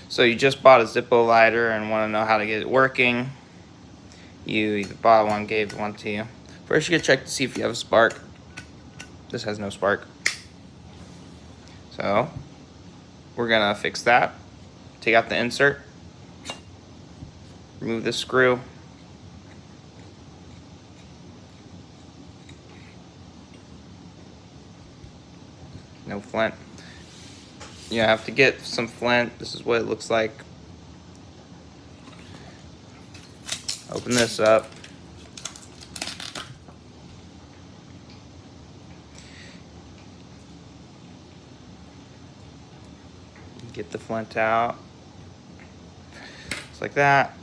So you just bought a Zippo lighter and want to know how to get it working. You either bought one, gave one to you. First you gotta check to see if you have a spark. This has no spark. So we're gonna fix that. Take out the insert. Remove the screw. No flint. You have to get some flint. This is what it looks like. Open this up. Get the flint out. Just like that.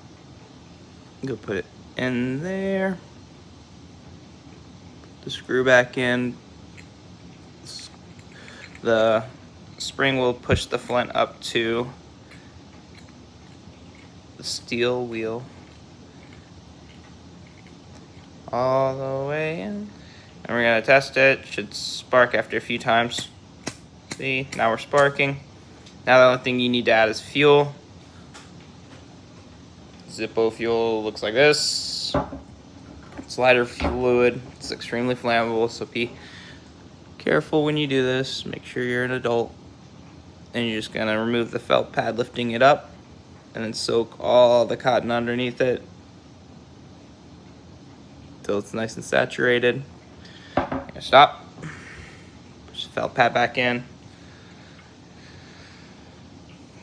Go put it in there. Put the screw back in. The spring will push the flint up to the steel wheel all the way in, and we're gonna test it. Should spark after a few times. See, now we're sparking. Now the only thing you need to add is fuel. Zippo fuel looks like this. It's lighter fluid. It's extremely flammable, so be careful when you do this. Make sure you're an adult. And you're just gonna remove the felt pad, lifting it up, and then soak all the cotton underneath it till it's nice and saturated. Stop. Push the felt pad back in.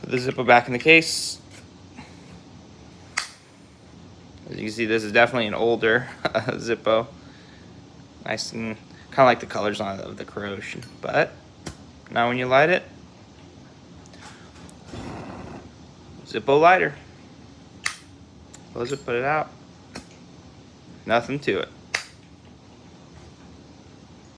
Put the Zippo back in the case. As you can see, this is definitely an older Zippo. Nice and kind of like the colors on it of the corrosion. But now when you light it, Zippo lighter. Close it, put it out. Nothing to it.